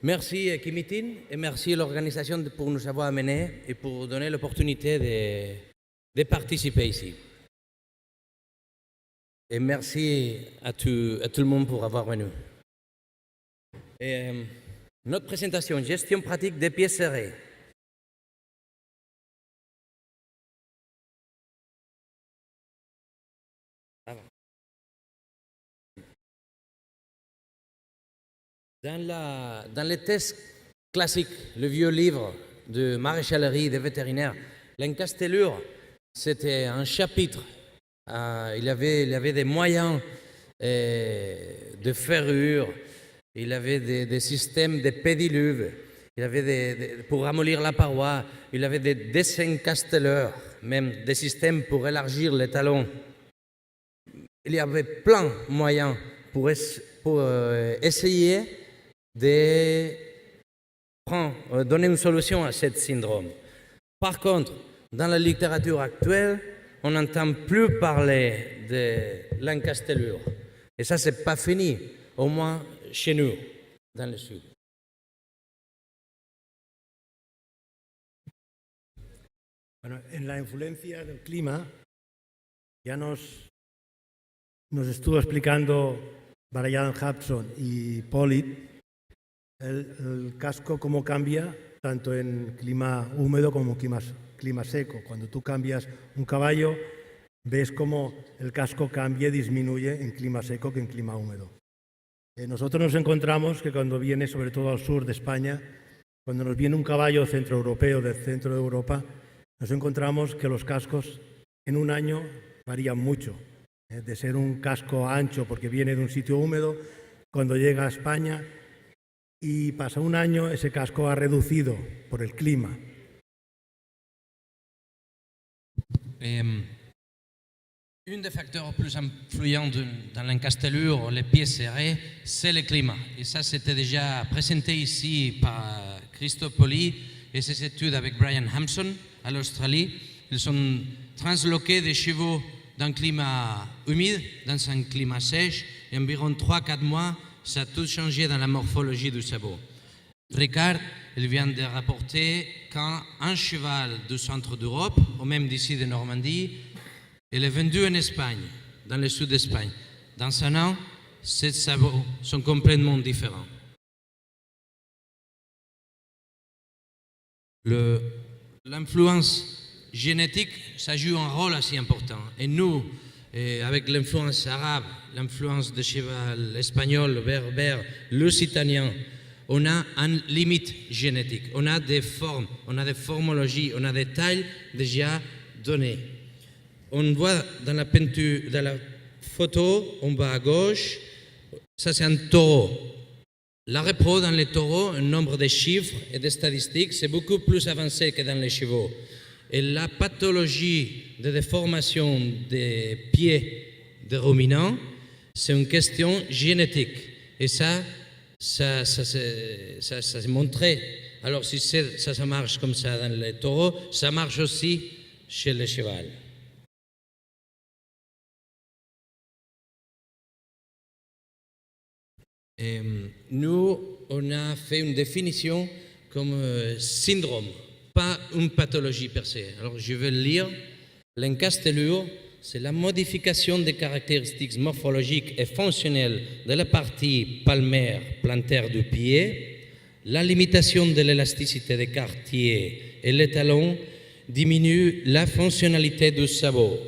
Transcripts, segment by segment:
Merci Kimitin et merci à l'organisation pour nous avoir amenés et pour donner l'opportunité de participer ici. Et merci à tout le monde pour avoir venu. Et, notre présentation, gestion pratique des pièces serrées. Dans les tests classiques, le vieux livre de maréchalerie des vétérinaires, l'encastellure, c'était un chapitre. Il avait des moyens de ferrure, il avait des systèmes de pédiluves, il avait pour ramollir la paroi, il avait des désencastelleurs, même des systèmes pour élargir les talons. Il y avait plein de moyens pour essayer de donner une solution à ce syndrome. Par contre, dans la littérature actuelle, on n'entend plus parler de l'encastellure. Et ça, c'est pas fini, au moins chez nous, dans le sud. Bueno, en la influencia del clima ya nos estuvo explicando Brian Hudson y Pollitt el casco cómo cambia tanto en clima húmedo como en clima seco. Cuando tú cambias un caballo, ves cómo el casco cambia y disminuye en clima seco que en clima húmedo. Nosotros nos encontramos que cuando viene, sobre todo al sur de España, cuando nos viene un caballo centroeuropeo del centro de Europa, nos encontramos que los cascos en un año varían mucho. De ser un casco ancho porque viene de un sitio húmedo, cuando llega a España y pasa un año, ese casco ha reducido por el clima. Un des facteurs plus influents dans l'encastellure, les pieds serrés, c'est le climat. Et ça, c'était déjà présenté ici par Christophe Pollitt et ses études avec Brian Hampson à l'Australie. Ils ont transloqué des chevaux d'un climat humide dans un climat sèche et environ 3-4 mois, ça a tout changé dans la morphologie du sabot. Ricard, il vient de rapporter qu'un cheval du centre d'Europe, ou même d'ici de Normandie, il est vendu en Espagne, dans le sud d'Espagne. Dans un an, ces sabots sont complètement différents. L'influence génétique, ça joue un rôle assez important. Et nous, avec l'influence arabe, l'influence de cheval espagnol, berbère, lusitanien, on a une limite génétique. On a des formes, on a des formologies, on a des tailles déjà données. On voit dans la peinture, dans la photo, en bas à gauche, ça c'est un taureau. La repro dans les taureaux, un nombre de chiffres et de statistiques, c'est beaucoup plus avancé que dans les chevaux. Et la pathologie de déformation des pieds des ruminants, c'est une question génétique. Et ça s'est montré. Alors si ça marche comme ça dans les taureaux, ça marche aussi chez le cheval. Et nous, on a fait une définition comme syndrome, pas une pathologie per se. Alors je vais le lire. L'encastellure, c'est la modification des caractéristiques morphologiques et fonctionnelles de la partie palmaire plantaire du pied. La limitation de l'élasticité des quartiers et les talons diminue la fonctionnalité du sabot.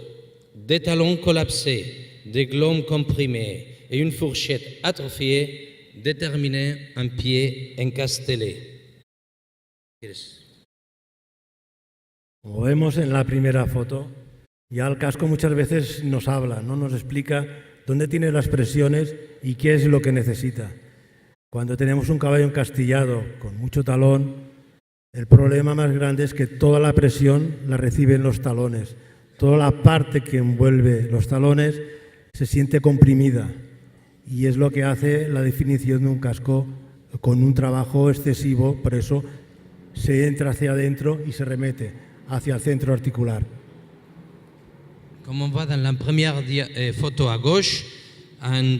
Des talons collapsés, des glandes comprimées et une fourchette atrophiée déterminent un pied encastellé. Como vemos en la primera foto, ya el casco muchas veces nos habla, ¿no? Nos explica dónde tiene las presiones y qué es lo que necesita. Cuando tenemos un caballo encastillado con mucho talón, el problema más grande es que toda la presión la reciben los talones. Toda la parte que envuelve los talones se siente comprimida y es lo que hace la definición de un casco con un trabajo excesivo, por eso se entra hacia adentro y se remete hacia el centro articular. Comme on voit dans la première photo à gauche, un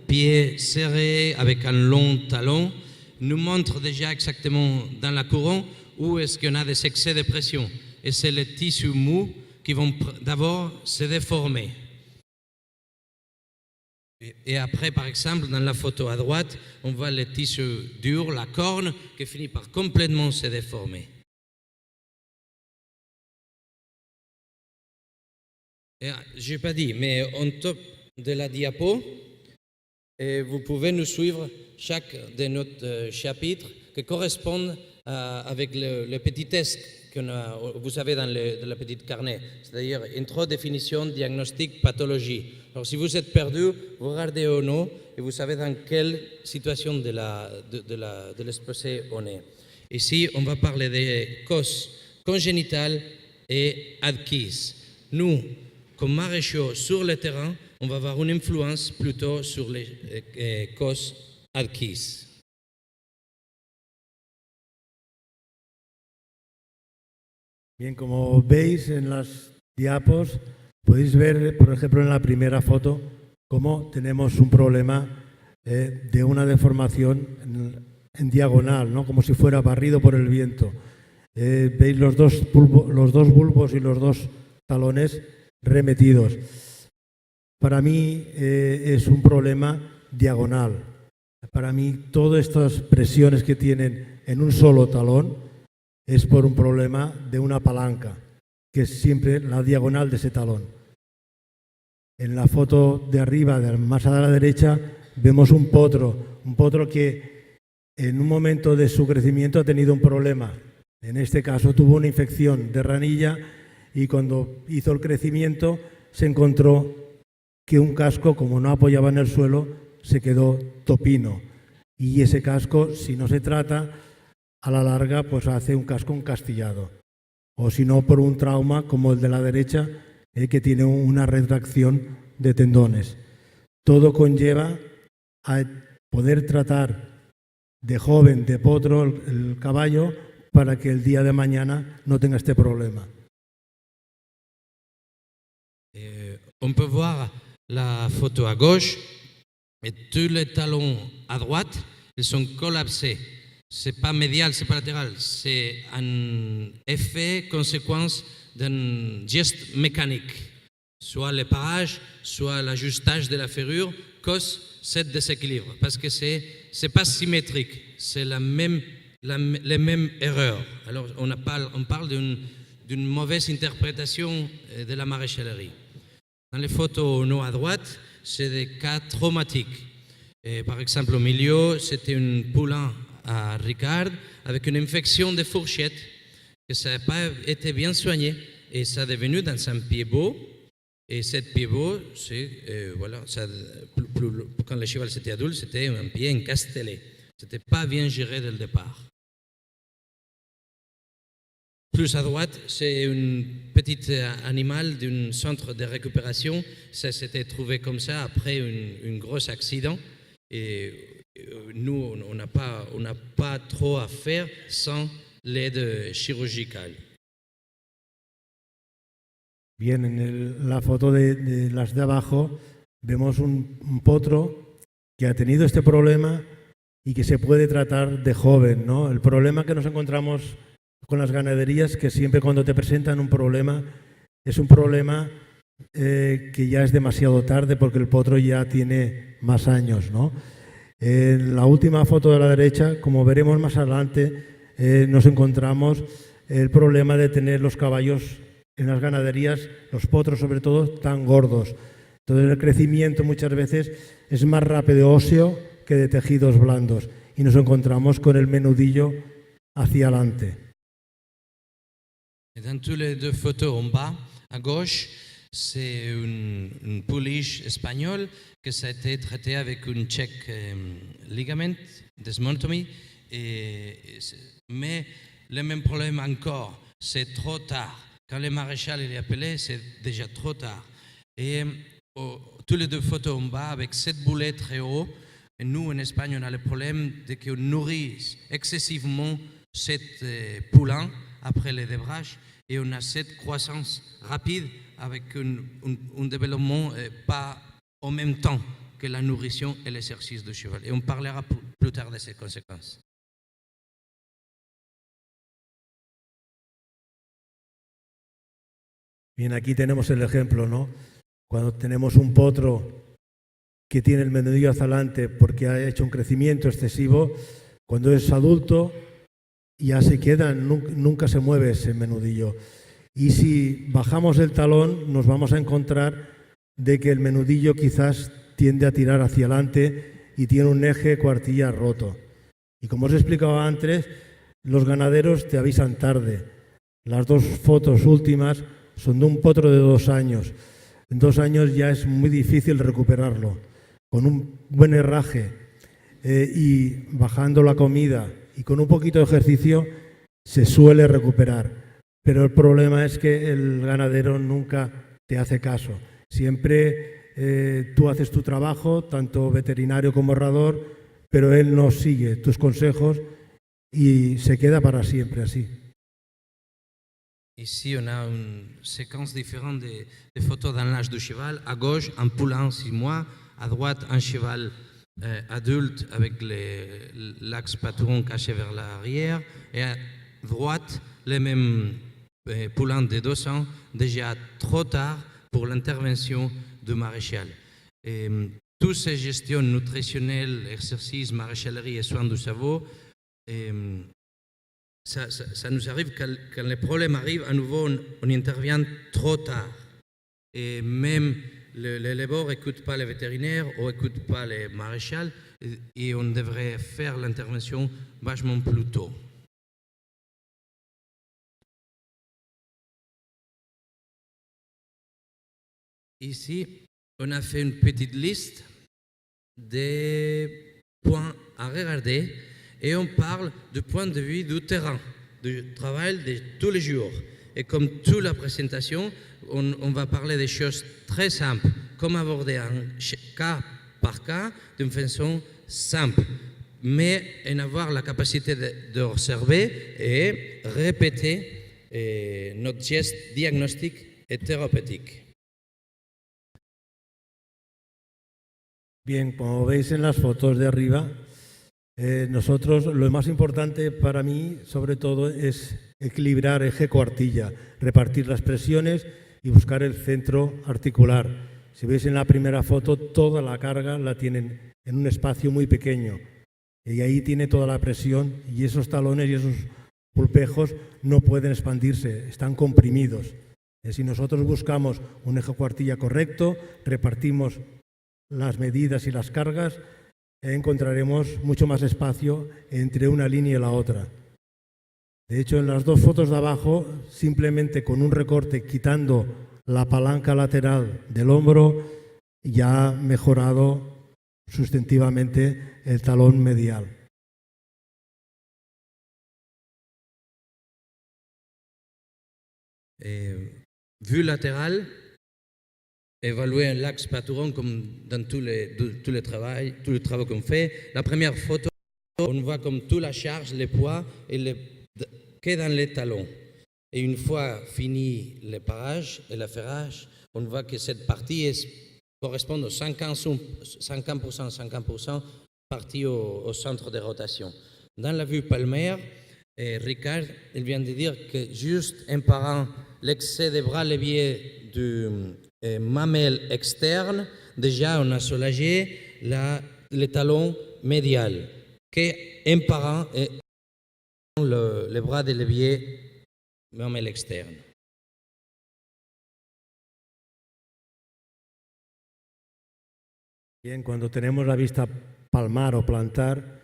pied serré avec un long talon nous montre déjà exactement dans la couronne où est-ce qu'on a des excès de pression. Et c'est les tissus mous qui vont d'abord se déformer. Et après, par exemple, dans la photo à droite, on voit les tissus durs, la corne, qui finit par complètement se déformer. Je n'ai pas dit, mais en top de la diapo, vous pouvez nous suivre chaque de notre chapitres qui correspondent avec le petit test que vous avez dans le petit carnet, c'est-à-dire intro, définition, diagnostic, pathologie. Alors si vous êtes perdu, vous regardez au nom et vous savez dans quelle situation de l'exposé on est. Ici, on va parler des causes congénitales et acquises. Nous, comme maréchaux sur le terrain, on va avoir une influence plutôt sur les causes acquises. Bien, como veis en las diapos, podéis ver, por ejemplo, en la primera foto, cómo tenemos un problema de una deformación en diagonal, ¿no? Como si fuera barrido por el viento. Veis los dos bulbos y los dos talones remetidos. Para mí es un problema diagonal. Para mí todas estas presiones que tienen en un solo talón es por un problema de una palanca, que es siempre la diagonal de ese talón. En la foto de arriba, más a la derecha, vemos un potro que en un momento de su crecimiento ha tenido un problema. En este caso tuvo una infección de ranilla y cuando hizo el crecimiento se encontró que un casco, como no apoyaba en el suelo, se quedó topino. Y ese casco, si no se trata, a la larga pues hace un casco encastillado. O si no, por un trauma como el de la derecha, que tiene una retracción de tendones. Todo conlleva a poder tratar de joven, de potro, el caballo, para que el día de mañana no tenga este problema. On peut voir la photo à gauche et tous les talons à droite, ils sont collapsés. Ce n'est pas médial, ce n'est pas latéral, c'est un effet, conséquence d'un geste mécanique. Soit le parage, soit l'ajustage de la ferrure cause ce déséquilibre. Parce que ce n'est pas symétrique, c'est les mêmes erreurs. Alors on parle d'une mauvaise interprétation de la maréchalerie. Dans les photos non à droite, c'est des cas traumatiques. Et par exemple, au milieu, c'était un poulain à Ricard avec une infection de fourchette que ça n'a pas été bien soigné et ça est devenu dans un pied-bot. Et cette pied-bot, voilà, quand le cheval était adulte, c'était un pied encastellé. Ce n'était pas bien géré dès le départ. Plus à droite, c'est un petit animal d'un centre de récupération. Ça s'était trouvé comme ça après un gros accident. Et nous, on n'a pas trop à faire sans l'aide chirurgicale. Bien, en la foto de las de abajo vemos un potro que ha tenido este problema y que se puede tratar de joven, ¿no? El problema que nos encontramos con las ganaderías, que siempre cuando te presentan un problema, es un problema que ya es demasiado tarde porque el potro ya tiene más años, ¿no? En la última foto de la derecha, como veremos más adelante, nos encontramos el problema de tener los caballos en las ganaderías, los potros sobre todo, tan gordos. Entonces el crecimiento muchas veces es más rápido óseo que de tejidos blandos y nos encontramos con el menudillo hacia adelante. Dans toutes les deux photos en bas, à gauche, c'est une pouliche espagnole que ça a été traité avec une check ligament, desmontomy, mais le même problème encore, c'est trop tard. Quand le maréchal est appelé, c'est déjà trop tard. Et toutes les deux photos en bas, avec cette boulette très haut, et nous en Espagne, on a le problème de qu'on nourrit excessivement cette poulain après le débrage et on a cette croissance rapide avec un développement pas en même temps que la nourrition et l'exercice du cheval. Et on parlera plus tard de ces conséquences. Bien, aquí tenemos el ejemplo, ¿no? Cuando tenemos un potro que tiene el menudillo hacia adelante porque ha hecho un crecimiento excesivo, cuando es adulto ya se queda, nunca se mueve ese menudillo. Y si bajamos el talón nos vamos a encontrar de que el menudillo quizás tiende a tirar hacia adelante y tiene un eje cuartilla roto. Y como os he explicado antes, los ganaderos te avisan tarde. Las dos fotos últimas son de un potro de 2 años. En 2 años ya es muy difícil recuperarlo. Con un buen herraje y bajando la comida y con un poquito de ejercicio se suele recuperar. Pero el problema es que el ganadero nunca te hace caso. Siempre tú haces tu trabajo, tanto veterinario como herrador, pero él no sigue tus consejos y se queda para siempre así. Ici, on a une séquence différente des photos dans l'âge du cheval. À gauche, un poulain 6 mois. À droite, un cheval adulte avec l'axe pâturon caché vers l'arrière. Et à droite, les mêmes poulains de 2 ans, déjà trop tard pour l'intervention du maréchal. Et, toutes ces gestions nutritionnelles, exercices, maréchalerie et soins du cerveau, ça nous arrive quand les problèmes arrivent, à nouveau, on intervient trop tard. Et même l'éleveur n'écoute pas les vétérinaires ou n'écoute pas les maréchals et on devrait faire l'intervention vachement plus tôt. Ici, on a fait une petite liste des points à regarder et on parle du point de vue du terrain, du travail de tous les jours. Et comme toute la présentation, on va parler des choses très simples, comme aborder un cas par cas d'une façon simple, mais en avoir la capacité d'observer et répéter notre geste diagnostique et thérapeutique. Bien, como veis en las fotos de arriba, nosotros lo más importante para mí, sobre todo, es equilibrar eje cuartilla, repartir las presiones y buscar el centro articular. Si veis en la primera foto, toda la carga la tienen en un espacio muy pequeño y ahí tiene toda la presión y esos talones y esos pulpejos no pueden expandirse, están comprimidos. Si nosotros buscamos un eje cuartilla correcto, repartimos las medidas y las cargas, encontraremos mucho más espacio entre una línea y la otra. De hecho, en las dos fotos de abajo, simplemente con un recorte quitando la palanca lateral del hombro, ya ha mejorado sustantivamente el talón medial. Vue latérale, évaluer un l'axe pâturon comme dans tous les travaux qu'on fait. La première photo, on voit comme toute la charge, les poids que dans les talons. Et une fois fini le parage et l'affairage, on voit que cette partie correspond aux 50% partie au centre de rotation. Dans la vue palmaire, Ricard il vient de dire que juste en parant l'excès des bras leviers du mamelle externe, déjà on a soulagé le talon médial, qu'en parant le bras de levier mamelle externe. Bien, cuando tenemos la vista palmar o plantar,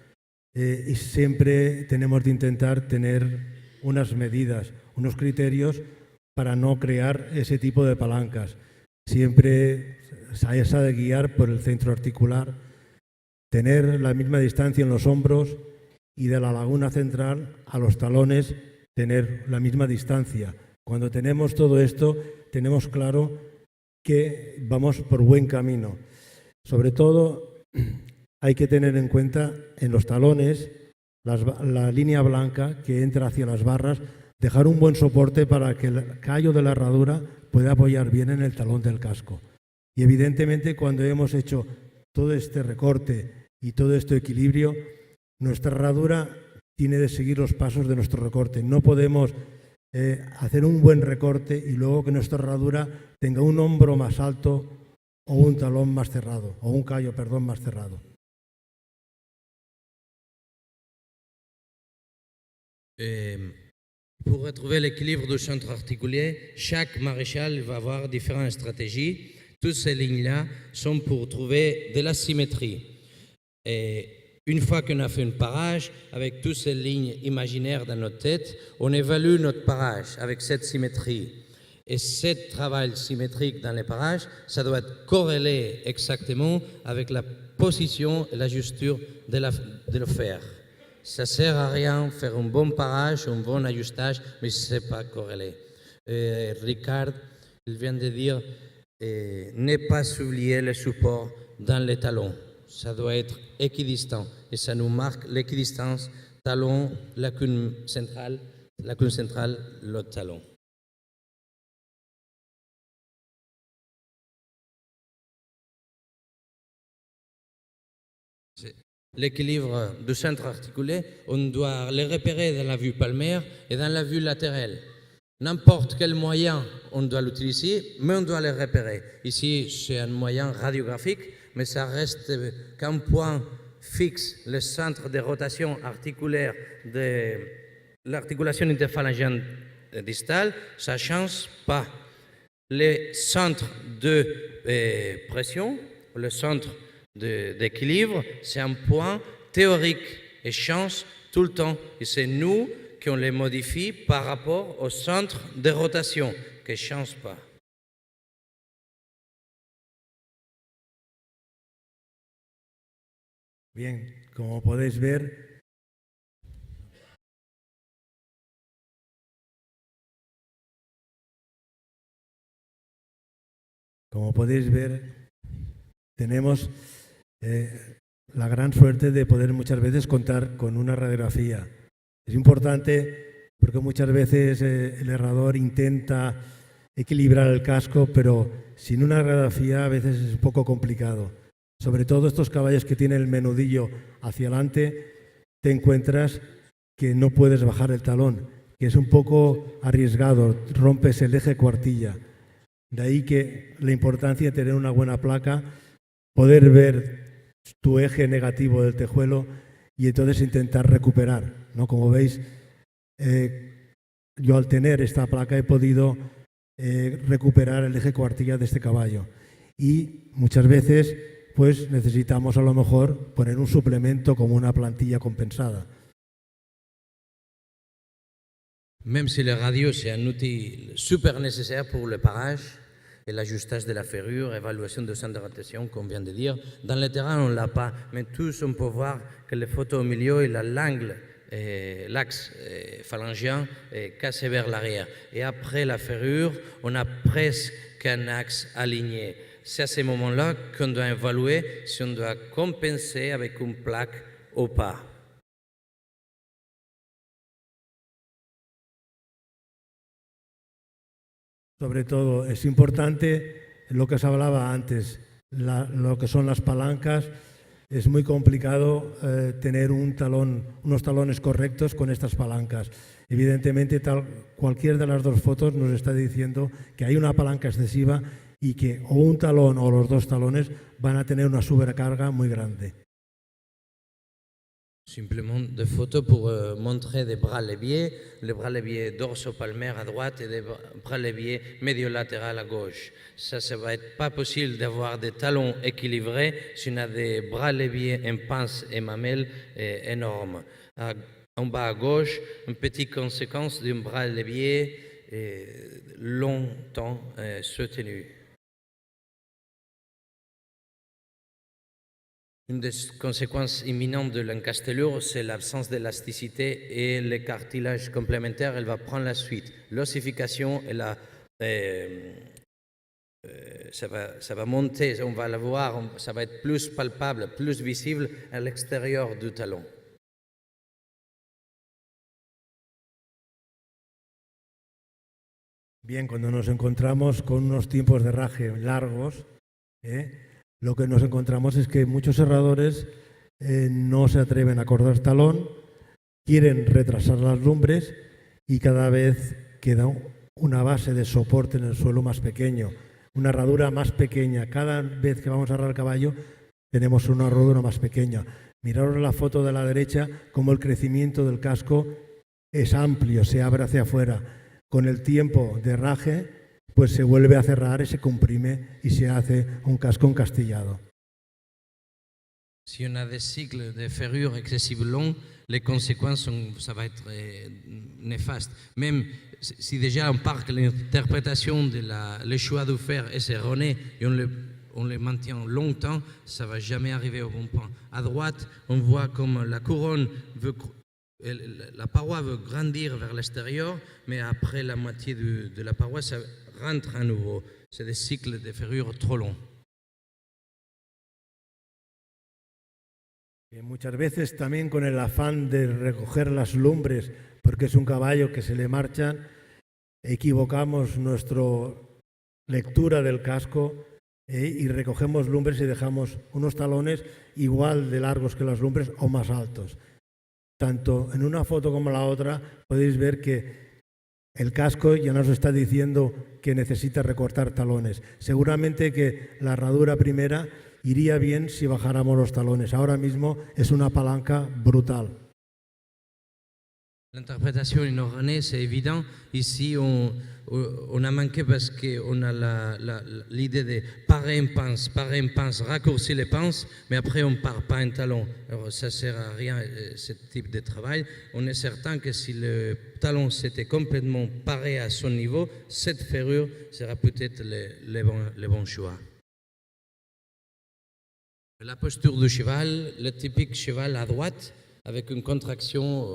siempre tenemos de intentar tener unas medidas, unos criterios para no crear ese tipo de palancas. Siempre se ha de guiar por el centro articular, tener la misma distancia en los hombros y de la laguna central a los talones tener la misma distancia. Cuando tenemos todo esto, tenemos claro que vamos por buen camino. Sobre todo, hay que tener en cuenta en los talones la línea blanca que entra hacia las barras, dejar un buen soporte para que el callo de la herradura pueda apoyar bien en el talón del casco. Y evidentemente cuando hemos hecho todo este recorte y todo este equilibrio, nuestra herradura tiene de seguir los pasos de nuestro recorte. No podemos hacer un buen recorte y luego que nuestra herradura tenga un hombro más alto o un talón más cerrado, o un callo, perdón, más cerrado. Pour retrouver l'équilibre du centre articulé, chaque maréchal va avoir différentes stratégies. Toutes ces lignes-là sont pour trouver de la symétrie. Et une fois qu'on a fait un parage, avec toutes ces lignes imaginaires dans notre tête, on évalue notre parage avec cette symétrie. Et ce travail symétrique dans les parages, ça doit être corrélé exactement avec la position et l'ajusture de le faire. Ça ne sert à rien de faire un bon parage, un bon ajustage, mais ce n'est pas corrélé. Ricard, il vient de dire, ne pas oublier le support dans les talons. Ça doit être équidistant et ça nous marque l'équidistance, talon, lacune centrale, l'autre talon. L'équilibre du centre articulé, on doit le repérer dans la vue palmaire et dans la vue latérale. N'importe quel moyen, on doit l'utiliser, mais on doit le repérer. Ici, c'est un moyen radiographique, mais ça reste qu'un point fixe, le centre de rotation articulaire de l'articulation interphalangienne distale, ça ne change pas. Le centre de pression, le centre d'équilibre, c'est un point théorique et change tout le temps. Et c'est nous qui on les modifie par rapport au centre de rotation, qui ne change pas. Bien, como podéis ver, tenemos la gran suerte de poder muchas veces contar con una radiografía. Es importante porque muchas veces el herrador intenta equilibrar el casco, pero sin una radiografía a veces es un poco complicado. Sobre todo estos caballos que tienen el menudillo hacia adelante, te encuentras que no puedes bajar el talón, que es un poco arriesgado, rompes el eje cuartilla. De ahí que la importancia de tener una buena placa, poder ver tu eje negativo del tejuelo y entonces intentar recuperar, ¿no? Como veis, yo al tener esta placa he podido recuperar el eje cuartilla de este caballo. Y muchas veces pues necesitamos a lo mejor poner un suplemento como una plantilla compensada. Même si le radio, c'est un outil super nécessaire pour le parage et l'ajustage de la ferrure, évaluation de centre de rotation, comme on vient de dire. Dans le terrain, on ne l'a pas, mais tous, on peut voir que les photos au milieu et l'angle, l'axe phalangien est cassé vers l'arrière. Et après la ferrure, on a presque un axe aligné. C'est à ce moment-là qu'on doit évaluer si on doit compenser avec une plaque ou pas. Sobre todo, es importante lo que os hablaba antes, lo que son las palancas. Es muy complicado tener unos talones correctos con estas palancas. Evidentemente, cualquiera de las dos fotos nos está diciendo que hay una palanca excesiva y que o un talón o los dos talones van a tener una sobrecarga muy grande. Simplement des photos pour montrer des bras leviers, le bras levier dorso-palmaire à droite et des bras leviers médio-latéral à gauche. Ça ne va être pas possible d'avoir des talons équilibrés si on a des bras leviers en pince et mamelle énormes. En bas à gauche, une petite conséquence d'un bras levier longtemps soutenu. Une des conséquences imminentes de l'encastelure, c'est l'absence d'élasticité et le cartilage complémentaire, elle va prendre la suite. L'ossification, ça va monter, on va la voir, ça va être plus palpable, plus visible à l'extérieur du talon. Bien, cuando nos encontramos con unos tiempos de herraje largos, lo que nos encontramos es que muchos herradores no se atreven a cortar talón, quieren retrasar las lumbres y cada vez queda una base de soporte en el suelo más pequeño, una herradura más pequeña. Cada vez que vamos a herrar el caballo tenemos una herradura más pequeña. Miraros la foto de la derecha, cómo el crecimiento del casco es amplio, se abre hacia afuera. Con el tiempo de herraje, pues se vuelve a cerrar y se comprime y se hace un casco encastillado. Si on a des cycles de ferrure excessivement longs, les conséquences, ça va être néfaste. Même si déjà on part que l'interprétation le choix de fer est erroné et on le maintient longtemps, ça ne va jamais arriver au bon point. À droite, on voit comme la couronne la paroi veut grandir vers l'extérieur, mais après la moitié de la paroi, ça rentre à nouveau. C'est des cycles de ferrure trop longs. Muchas veces también con el afán de recoger las lumbres, porque es un caballo que se le marchan, equivocamos nuestra lectura del casco y recogemos lumbres y dejamos unos talones igual de largos que las lumbres o más altos. Tanto en una foto como en la otra podéis ver que el casco ya nos está diciendo que necesita recortar talones. Seguramente que la herradura primera iría bien si bajáramos los talones. Ahora mismo es una palanca brutal. L'interprétation erronée, c'est évident. Ici, on a manqué parce qu'on a l'idée de parer une pince, raccourcir les pinces, mais après on ne part pas un talon. Alors ça ne sert à rien, ce type de travail. On est certain que si le talon s'était complètement paré à son niveau, cette ferrure sera peut-être le bon choix. La posture du cheval, le typique cheval à droite, avec une contraction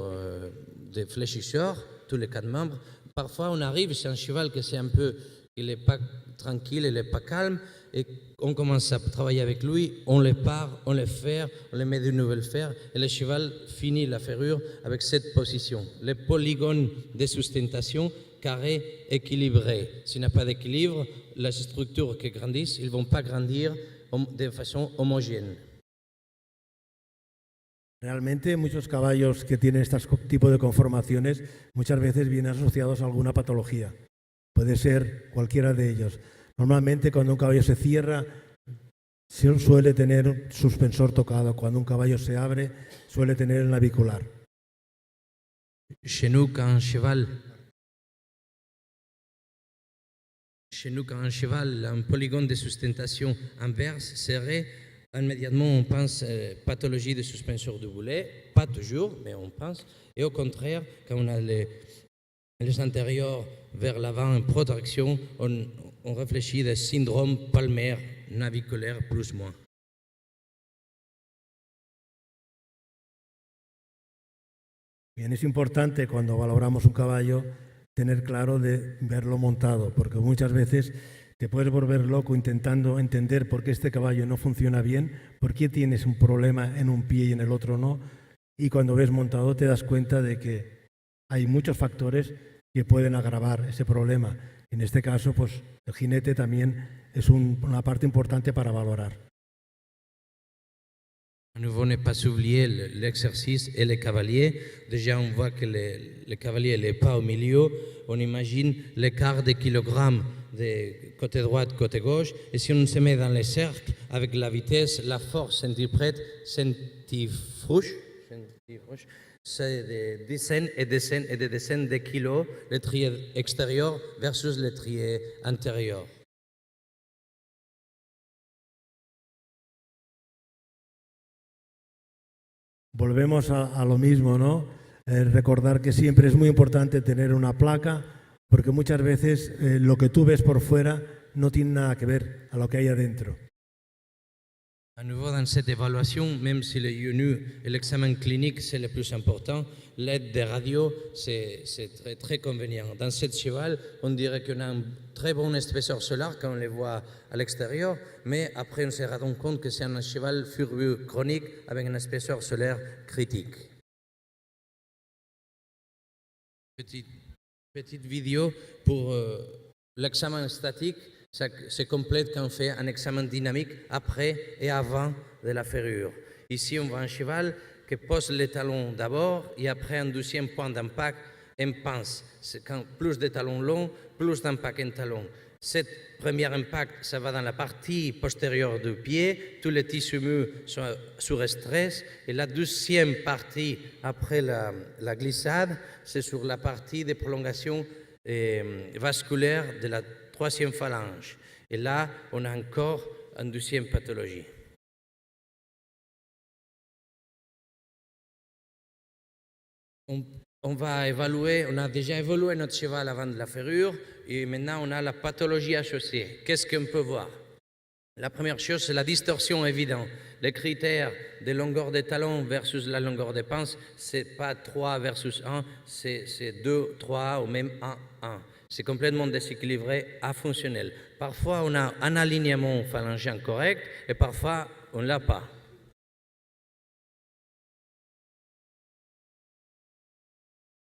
des fléchisseurs, tous les quatre membres. Parfois, on arrive, c'est un cheval que c'est un peu, il n'est pas tranquille, il n'est pas calme, et on commence à travailler avec lui, on le part, on le ferre, on le met de nouvelles fers, et le cheval finit la ferrure avec cette position. Le polygone de sustentation, carré, équilibré. S'il n'y a pas d'équilibre, les structures qui grandissent, ils ne vont pas grandir de façon homogène. Realmente muchos caballos que tienen este tipo de conformaciones muchas veces vienen asociados a alguna patología. Puede ser cualquiera de ellos. Normalmente cuando un caballo se cierra suele tener un suspensor tocado. Cuando un caballo se abre suele tener el navicular. Chez nous, quand un cheval a un polygone de sustentation inverse, serré, immédiatement on pense pathologie de suspension du boulet, pas toujours, mais on pense. Et au contraire, quand on a les antérieurs vers l'avant en protraction, on réfléchit de syndrome palmaire naviculaire plus ou moins. Bien, es importante cuando valoramos un caballo tener claro de verlo montado, porque muchas veces te puedes volver loco intentando entender por qué este caballo no funciona bien, por qué tienes un problema en un pie y en el otro no, y cuando ves montado te das cuenta de que hay muchos factores que pueden agravar ese problema. En este caso, pues el jinete también es una parte importante para valorar. À nouveau, ne pas oublier l'exercice et le cavalier. Déjà, on voit que le cavalier n'est pas au milieu. On imagine l'écart de kilogrammes de côté droit, côté gauche. Et si on se met dans les cercles, avec la vitesse, la force centrifuge, c'est des dizaines et des dizaines de kilos, le trier extérieur versus le trier intérieur. Volvemos a lo mismo, ¿no? Recordar que siempre es muy importante tener una placa, porque muchas veces lo que tú ves por fuera no tiene nada que ver a lo que hay adentro. À nouveau, dans cette évaluation, même si le IONU et l'examen clinique, c'est le plus important, l'aide des radios, c'est très, très convenient. Dans cette cheval, on dirait qu'on a un très bon épaisseur solaire quand on les voit à l'extérieur, mais après, on se rend compte que c'est un cheval furieux chronique avec une épaisseur solaire critique. Petite vidéo pour l'examen statique. Ça se complète quand on fait un examen dynamique après et avant de la ferrure. Ici, on voit un cheval qui pose les talons d'abord et après un deuxième point d'impact impense. C'est quand plus de talons longs, plus d'impact en talon. Cette première impact, ça va dans la partie postérieure du pied, tous les tissus mous sont sous stress, et la deuxième partie, après la glissade, c'est sur la partie de prolongation vasculaire de la troisième phalange. Et là, on a encore une deuxième pathologie. On va évaluer, on a déjà évalué notre cheval avant de la ferrure et maintenant on a la pathologie associée. Qu'est-ce qu'on peut voir? La première chose, c'est la distorsion évidente. Les critères de longueur des talons versus la longueur des pinces, ce n'est pas 3 versus 1, c'est 2, 3 ou même 1, 1. C'est complètement déséquilibré, afonctionnel. Parfois, on a un alignement phalangien correct et parfois, on ne l'a pas.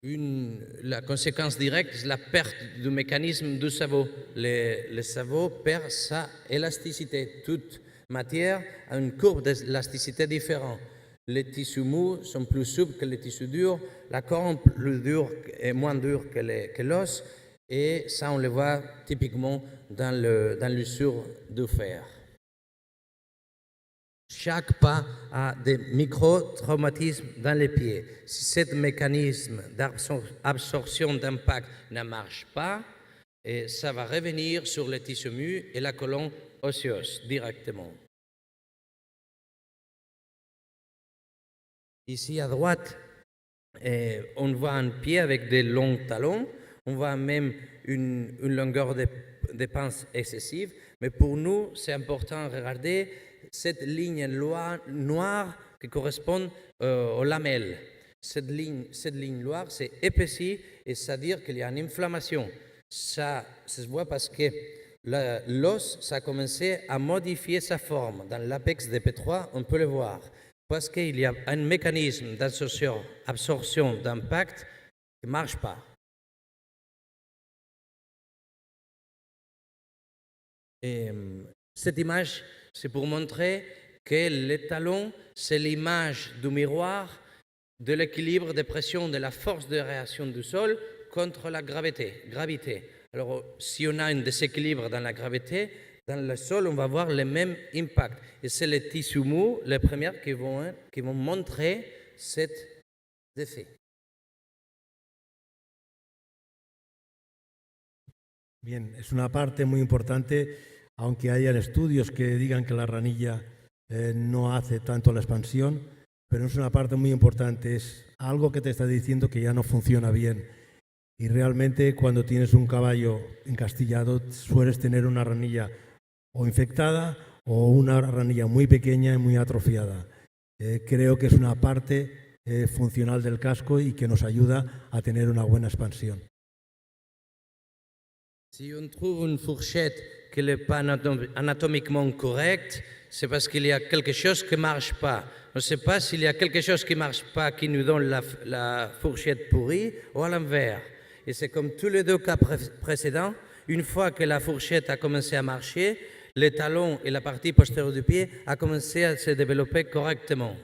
La conséquence directe, c'est la perte du mécanisme du cerveau. Le cerveau perd sa élasticité. Toute matière a une courbe d'élasticité différente. Les tissus mous sont plus souples que les tissus durs. La corne plus dure est moins dure que l'os. Et ça, on le voit typiquement dans l'usure du fer. Chaque pas a des micro-traumatismes dans les pieds. Si ce mécanisme d'absorption d'impact ne marche pas, et ça va revenir sur les tissus mous et la colonne osseuse directement. Ici à droite, on voit un pied avec des longs talons. On voit même une longueur de pince excessive. Mais pour nous, c'est important de regarder cette ligne noire qui correspond aux lamelles. Cette ligne noire, c'est épaissie et ça veut dire qu'il y a une inflammation. Ça se voit parce que l'os, ça a commencé à modifier sa forme. Dans l'apex de P3, on peut le voir. Parce qu'il y a un mécanisme d'absorption d'impact qui ne marche pas. Et cette image, c'est pour montrer que le talon, c'est l'image du miroir de l'équilibre de pression de la force de réaction du sol contre la gravité. Alors, si on a un déséquilibre dans la gravité, dans le sol, on va voir le même impact. Et c'est les tissus mous, les premières, qui vont montrer cet effet. Bien, es una parte muy importante, aunque haya estudios que digan que la ranilla no hace tanto la expansión, pero es una parte muy importante, es algo que te está diciendo que ya no funciona bien. Y realmente cuando tienes un caballo encastillado sueles tener una ranilla o infectada o una ranilla muy pequeña y muy atrofiada. Creo que es una parte funcional del casco y que nos ayuda a tener una buena expansión. Si on trouve une fourchette qui n'est pas anatomiquement correcte, c'est parce qu'il y a quelque chose qui ne marche pas. On ne sait pas s'il y a quelque chose qui ne marche pas qui nous donne la fourchette pourrie ou à l'envers. Et c'est comme tous les deux cas précédents, une fois que la fourchette a commencé à marcher, les talons et la partie postérieure du pied a commencé à se développer correctement.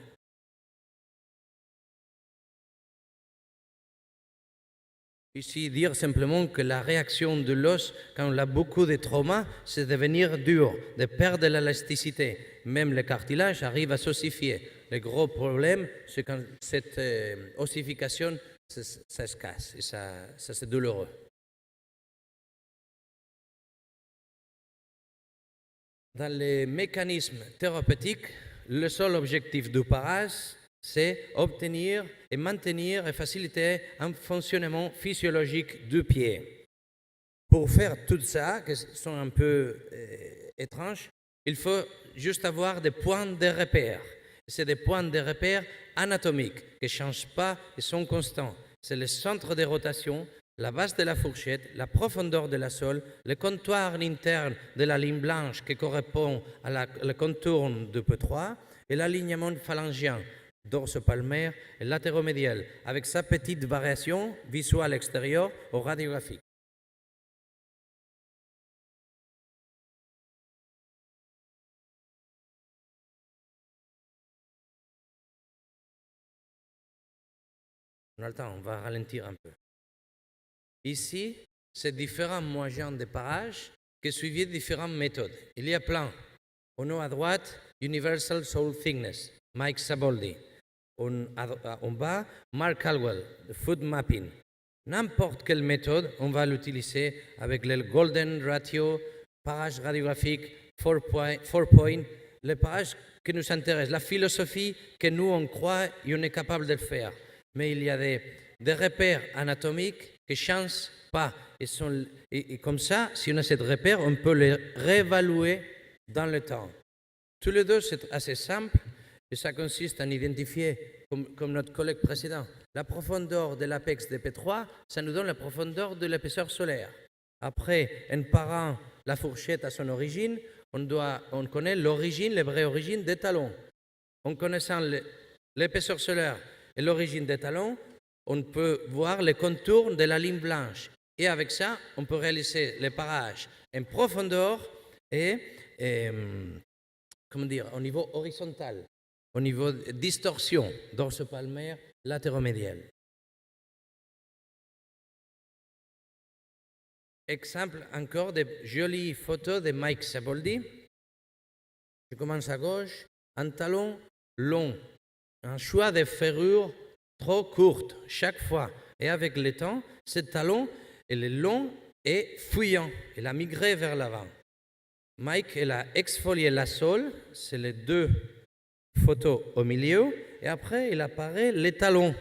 Ici, dire simplement que la réaction de l'os, quand on a beaucoup de traumas, c'est de devenir dur, de perdre l'élasticité. Même le cartilage arrive à s'ossifier. Le gros problème, c'est quand cette ossification, ça se casse et ça c'est douloureux. Dans les mécanismes thérapeutiques, le seul objectif du parase, c'est obtenir et maintenir et faciliter un fonctionnement physiologique du pied. Pour faire tout ça, qui sont un peu étranges, il faut juste avoir des points de repère. C'est des points de repère anatomiques qui ne changent pas et sont constants. C'est le centre de rotation, la base de la fourchette, la profondeur de la sole, le contour interne de la ligne blanche qui correspond à la contour du P3 et l'alignement phalangien, dorsopalmaire et latéromédial, avec sa petite variation visuelle extérieure ou radiographique. On a le temps, on va ralentir un peu. Ici, c'est différents moyens de parage qui suivaient différentes méthodes. Il y a plein. En haut à droite, Universal Soul Thickness, Mike Saboldi. En bas, Mark Caldwell, the Food Mapping. N'importe quelle méthode, on va l'utiliser avec le Golden Ratio, parage radiographique, 4-point, le parage qui nous intéresse, la philosophie que nous, on croit et on est capable de le faire. Mais il y a des repères anatomiques qui ne changent pas. Et comme ça, si on a ces repères, on peut les réévaluer dans le temps. Tous les deux, c'est assez simple et ça consiste en identifier, comme notre collègue précédent, la profondeur de l'apex de P3, ça nous donne la profondeur de l'épaisseur solaire. Après, en parant la fourchette à son origine, on connaît l'origine, la vraie origine des talons. En connaissant l'épaisseur solaire et l'origine des talons, on peut voir les contours de la ligne blanche. Et avec ça, on peut réaliser les parages en profondeur et au niveau horizontal, au niveau de distorsion, dorso-palmaire, latéromédial. Exemple encore de jolies photos de Mike Saboldi. Je commence à gauche, un talon long, un choix de ferrure trop courte chaque fois. Et avec le temps, ce talon, il est long et fuyant. Il a migré vers l'avant. Mike, il a exfolié la sole, c'est les deux photos au milieu, et après, il apparaît les talons.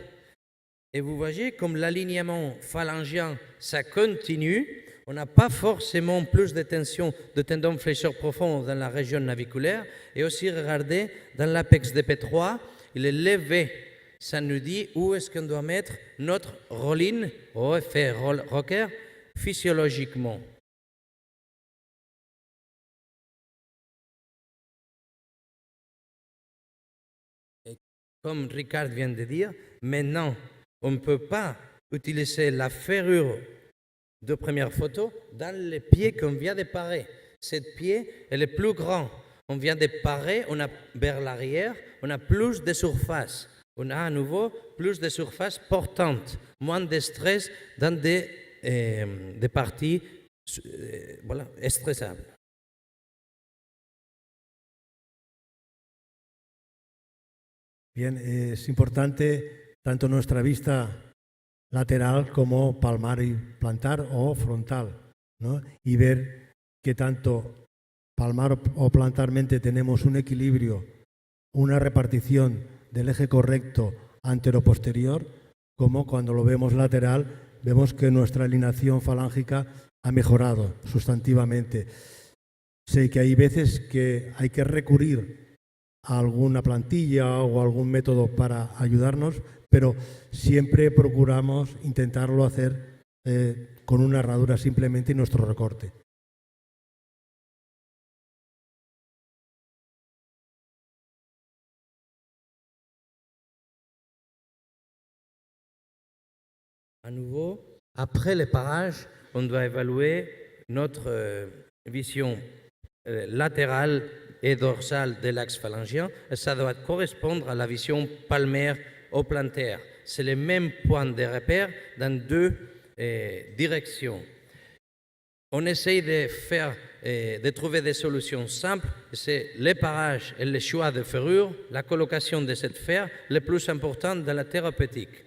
Et vous voyez, comme l'alignement phalyngien, ça continue, on n'a pas forcément plus de tension de tendons fléchisseurs profonds dans la région naviculaire. Et aussi, regardez, dans l'apex de P3, il est levé. Ça nous dit où est-ce qu'on doit mettre notre rolling, effet rocker, physiologiquement. Et comme Ricard vient de dire, maintenant, on ne peut pas utiliser la ferrure de première photo dans les pieds qu'on vient de parer. Cette pied, elle est plus grand. On vient de parer, on a vers l'arrière, on a plus de surface. On a à nouveau plus de surface portante, moins de stress dans des parties stressables. Bien, es importante tanto nuestra vista lateral como palmar y plantar o frontal, ¿no? Y ver que tanto palmar o plantarmente tenemos un equilibrio, una repartición del eje correcto antero-posterior, como cuando lo vemos lateral, vemos que nuestra alineación falángica ha mejorado sustantivamente. Sé que hay veces que hay que recurrir a alguna plantilla o algún método para ayudarnos, pero siempre procuramos intentarlo hacer con una herradura simplemente y nuestro recorte. À nouveau, après le parage, on doit évaluer notre vision latérale et dorsale de l'axe phalyngien et ça doit correspondre à la vision palmaire ou plantaire. C'est le même point de repère dans deux directions. On essaye de trouver des solutions simples. C'est le parage et le choix de ferrure, la colocation de cette fer, le plus important dans la thérapeutique.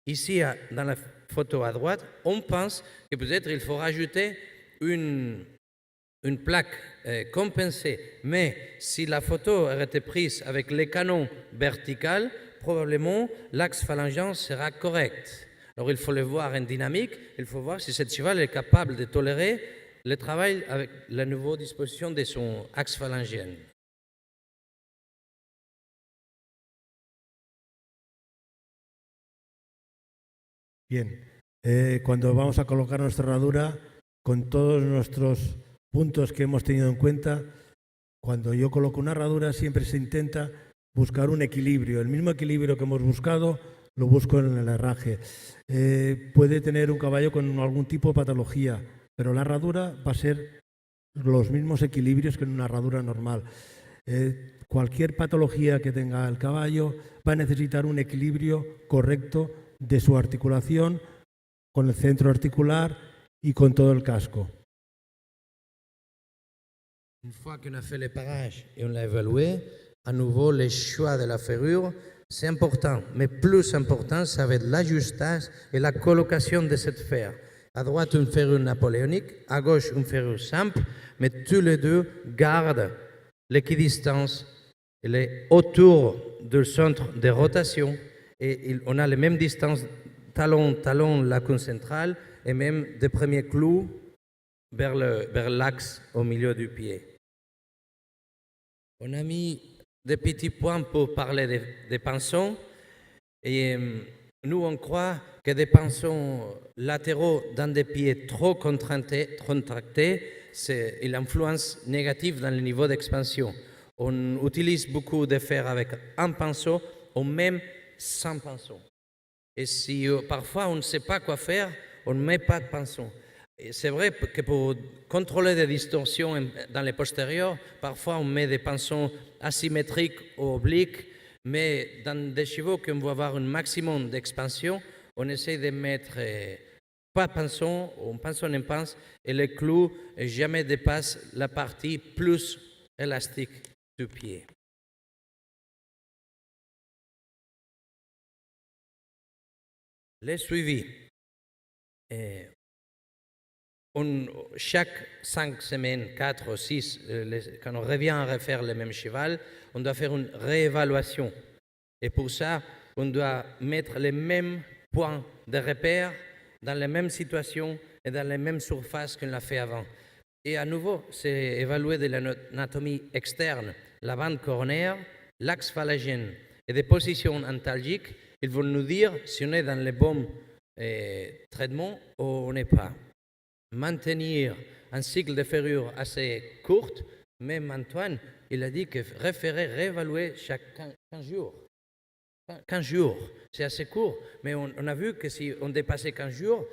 Ici, dans la photo à droite, on pense que peut-être il faut rajouter une plaque compensée. Mais si la photo aurait été prise avec les canons verticaux, probablement l'axe phalyngien sera correct. Alors il faut le voir en dynamique, il faut voir si ce cheval est capable de tolérer le travail avec la nouvelle disposition de son axe phalyngien. Bien, cuando vamos a colocar nuestra herradura, con todos nuestros puntos que hemos tenido en cuenta, cuando yo coloco una herradura siempre se intenta buscar un equilibrio. El mismo equilibrio que hemos buscado lo busco en el herraje. Puede tener un caballo con algún tipo de patología, pero la herradura va a ser los mismos equilibrios que en una herradura normal. Cualquier patología que tenga el caballo va a necesitar un equilibrio correcto de su articulación con el centro articular y con todo el casco. Une fois qu'on a fait les parages et on l'a évalué, à nouveau, le choix de la ferrure, c'est important. Mais plus important, ça va être l'ajustage et la colocation de cette fer. À droite, une ferrure napoléonique, à gauche, une ferrure simple, mais tous les deux gardent l'équidistance autour du centre de rotation. Et on a les mêmes distances, talon, lacune centrale, et même des premiers clous vers l'axe au milieu du pied. On a mis des petits points pour parler des pinceaux. Et nous, on croit que des pinceaux latéraux dans des pieds trop contractés, il influence négative dans le niveau d'expansion. On utilise beaucoup de fer avec un pinceau ou même sans pinceau. Et si parfois on ne sait pas quoi faire, on ne met pas de pinceau. C'est vrai que pour contrôler des distorsions dans les postérieurs, parfois on met des pinceaux asymétriques ou obliques, mais dans des chevaux qu'on veut avoir un maximum d'expansion, on essaie de mettre pas de pinceau ou un pinceau en pince et le clou jamais dépasse la partie plus élastique du pied. Le suivi. Chaque 5 semaines, 4 ou 6, quand on revient à refaire le même cheval, on doit faire une réévaluation. Et pour ça, on doit mettre les mêmes points de repère dans les mêmes situations et dans les mêmes surfaces qu'on l'a fait avant. Et à nouveau, c'est évaluer de l'anatomie externe, la bande coronaire, l'axe phalagien et des positions antalgiques. Ils vont nous dire si on est dans les bons traitements ou on n'est pas. Maintenir un cycle de ferrure assez court, même Antoine, il a dit que réévaluer chaque 15 jours. 15 jours, c'est assez court, mais on a vu que si on dépassait 15 jours,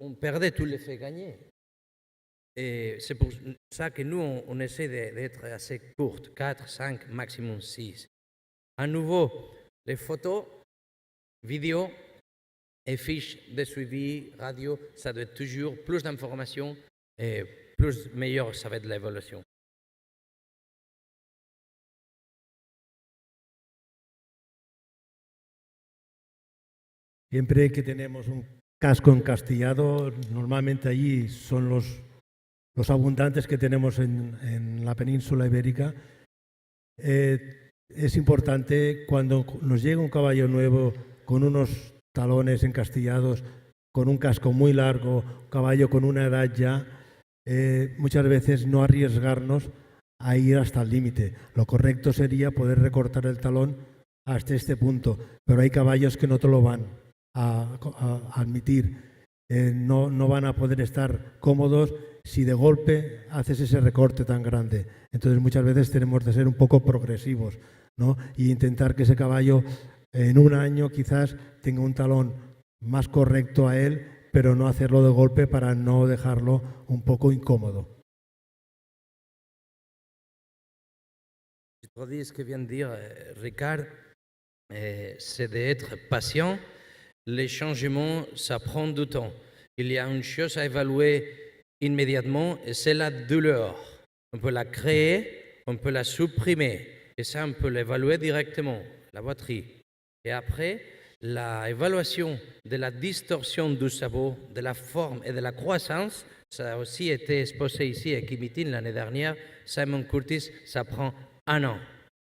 on perdait tout l'effet gagné. Et c'est pour ça que nous, on essaie d'être assez court, 4, 5, maximum 6. À nouveau, les photos, vidéos, et fiches de suivi, radio, ça doit être toujours plus d'informations et plus meilleur ça va être l'évolution. Siempre que tenemos un casco encastillado, normalmente allí son los abundantes que tenemos en la península ibérica. Es importante cuando nos llega un caballo nuevo con unos talones encastillados, con un casco muy largo, caballo con una edad ya, muchas veces no arriesgarnos a ir hasta el límite. Lo correcto sería poder recortar el talón hasta este punto, pero hay caballos que no te lo van a admitir, no van a poder estar cómodos si de golpe haces ese recorte tan grande. Entonces muchas veces tenemos de ser un poco progresivos, ¿no? Y intentar que ese caballo en un año quizás tenga un talón más correcto a él, pero no hacerlo de golpe para no dejarlo un poco incómodo. Je te dis ce que vient de dire Ricard, c'est d'être patient. Les changements, ça prend du temps. Il y a une chose à évaluer immédiatement, et c'est la douleur. On peut la créer, on peut la supprimer, et ça, on peut l'évaluer directement, la boiterie. Et après, l'évaluation de la distorsion du sabot, de la forme et de la croissance, ça a aussi été exposé ici à Kimitin l'année dernière. Simon Curtis, ça prend un an.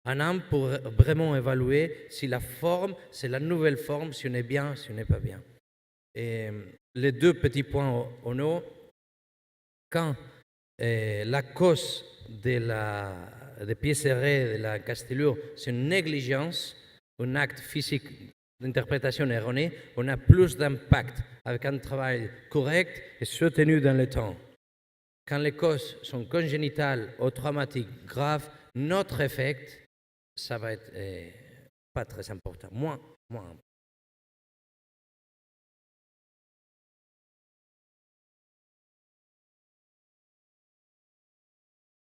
Un an pour vraiment évaluer si la forme, c'est la nouvelle forme, si on est bien, si on n'est pas bien. Et les deux petits points en haut, quand la cause des pieds serrés, de la castellure, c'est une négligence, un acte physique d'interprétation erronée, on a plus d'impact avec un travail correct et soutenu dans le temps. Quand les causes sont congénitales ou traumatiques graves, notre effet, ça va être pas très important, moins.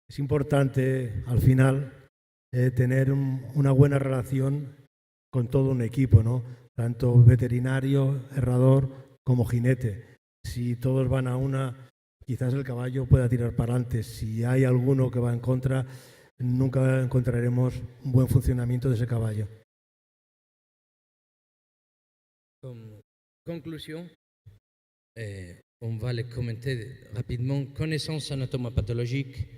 Es importante, al final, tener una buena relación con todo un equipo, ¿no? Tanto veterinario, herrador, como jinete. Si todos van a una, quizás el caballo pueda tirar para adelante. Si hay alguno que va en contra, nunca encontraremos un buen funcionamiento de ese caballo. Comme conclusion, on va les commenter rapidement. Connaissance anatomopathologique,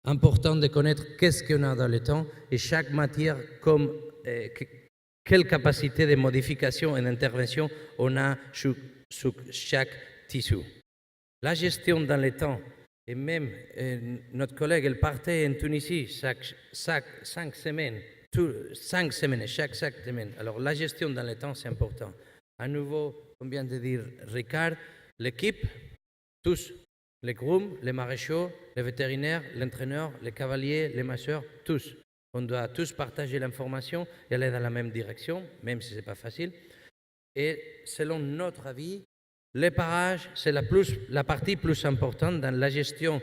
important de connaître qu'est-ce qu'on a dans le temps et chaque matière, comme quelle capacité de modification et d'intervention on a sur chaque tissu. La gestion dans le temps, et même notre collègue, elle partait en Tunisie cinq semaines, chaque semaine. Alors la gestion dans le temps, c'est important. À nouveau, comme vient de dire Ricard, l'équipe, tous, les grooms, les maréchaux, les vétérinaires, l'entraîneur, les cavaliers, les masseurs, tous. On doit tous partager l'information et aller dans la même direction, même si ce n'est pas facile. Et selon notre avis, les parages, c'est la partie plus importante dans la gestion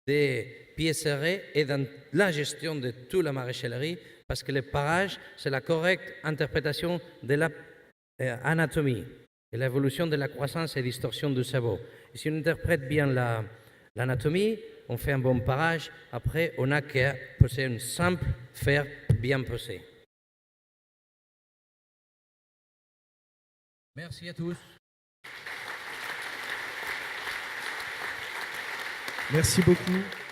des pieds serrés et dans la gestion de toute la maréchalerie, parce que les parages, c'est la correcte interprétation de l'anatomie et l'évolution de la croissance et distorsion du cerveau. Et si on interprète bien l'anatomie, on fait un bon parage, après on n'a qu'à poser une simple fer bien posé. Merci à tous. Merci beaucoup.